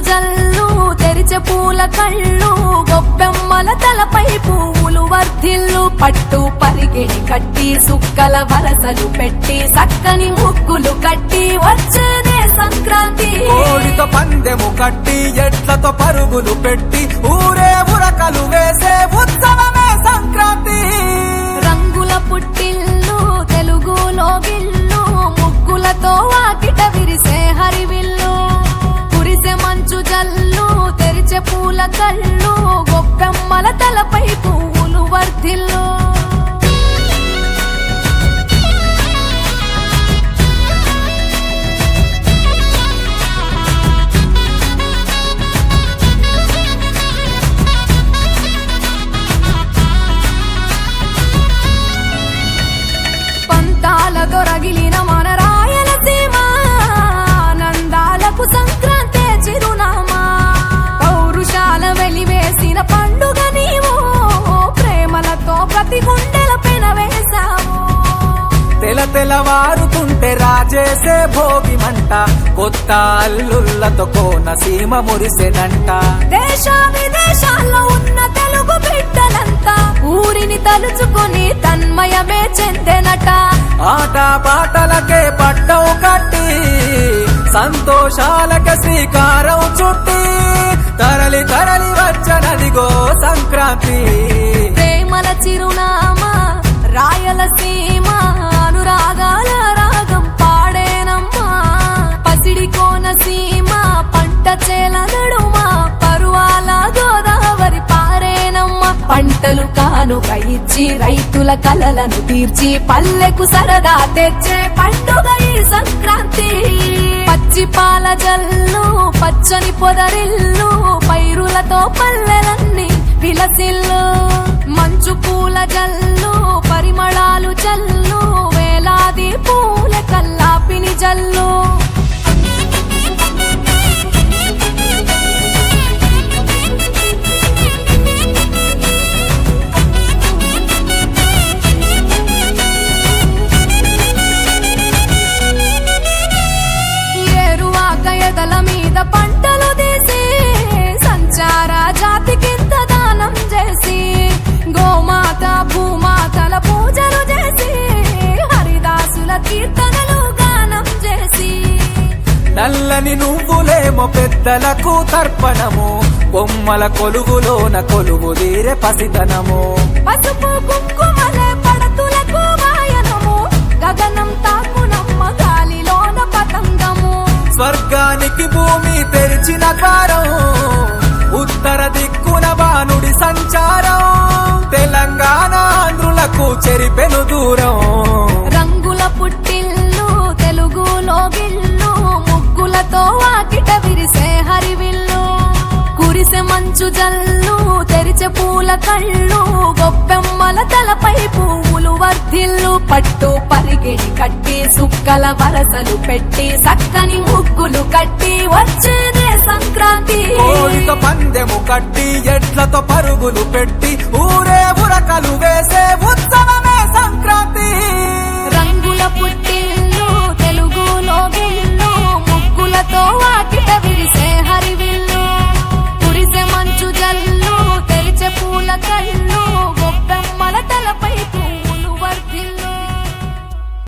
జల్లు తెరిచే పూల కళ్ళు గొప్పెమ్మల తలపై పువ్వులు వర్ధిల్లు పట్టు పరిగిణి కట్టి సుక్కల వరసలు పెట్టి సక్కని ముగ్గులు కట్టి వచ్చేదే సంక్రాంతి కోడితో పందెము కట్టి ఎట్లతో పరుగులు పెట్టి ఊరే ఉరకలు వేసే ఉత్సవమే సంక్రాంతి రంగుల పుట్టిల్లు తెలుగులో గిల్లు ముగ్గులతో వాకిట విరిసే హరివిల్లు కురిసే మంచు జల్లు తెరిచే పూల కళ్ళు గొప్పెమ్మల తలపై పువ్వులు వర్ధిల్లు దొరగిలిన మన రాయలసీమ ఆనందాలకు సంక్రాంతి చిరునామా పౌరుషాల వెలివేసిన పండుగ నీవు ప్రేమలతో ప్రతి గుండెల పెనవేశావు తెలవారుతుంటే రాజేసే భోగి మంట కొత్త అల్లుళ్ళతో కోనసీమ మురిసెనంట దేశ విదేశాల్లో ఉన్న తెలుగు బిడ్డలంతా ఊరిని తలుచుకుని తన్మయమే చెందెనట ఆట పాటలకే పట్టం కట్టి సంతోషాలకే శ్రీకారం చుట్టి తరలి తరలి వచ్చనదిగో సంక్రాంతి ప్రేమల చిరునామా రాయలసీమ అనురాగాల రాగం పాడేనమ్మా పసిడి కోనసీమ పంట చేల నడుమ పరువాల గోదావరి పారేనమ్మ పంటలు కానుక ఇచ్చి రైతుల కలలను తీర్చి పల్లెకు సరదా తెచ్చే పండుగ ఈ సంక్రాంతి పచ్చి పాల జల్లు పచ్చని పొదరిల్లు పైరులతో పల్లెలన్నీ విలసిల్లు మంచు పూల జల్లు పరిమళాలు జల్లు వేలాది పూల కల్లాపిని జల్లు ఎదల మీద పంటలు తీసి సంచార జాతికింత దానం చేసి గోమాత భూమాతల పూజలు చేసి హరిదాసుల కీర్తనలు గానం చేసి నల్లని నువ్వులేమో పెద్దలకు తర్పణము బొమ్మల కొలువులోన కొలువు తీరే పసితనము పసుపు కుంకుమలే పడతులకు వాయనము గగనం తాకునమ్మ గాలిలోన పతంగము స్వర్గానికి భూమి తెరిచిన ద్వారం ఉత్తర దిక్కున బాణుడి సంచారం తెలంగాణ ఆంధ్రులకు చెరిపెను దూరం రంగుల పుట్టిల్లు తెలుగులో గిల్లు ముగ్గులతో వాకిట విరిసే హరివిల్లు కురిసే మంచు జల్లు తెరిచే పూల కళ్ళు గొప్పెమ్మల తలపై పువ్వులు వర్ధిల్లు పట్టు పరిగిణి కట్టి సుక్కల వరసలు పెట్టి సక్కని ముగ్గులు కట్టి వచ్చేదే సంక్రాంతి కోడితో పందెము కట్టి ఎట్లతో పరుగులు పెట్టి ఊరే ఉరకలు వేసే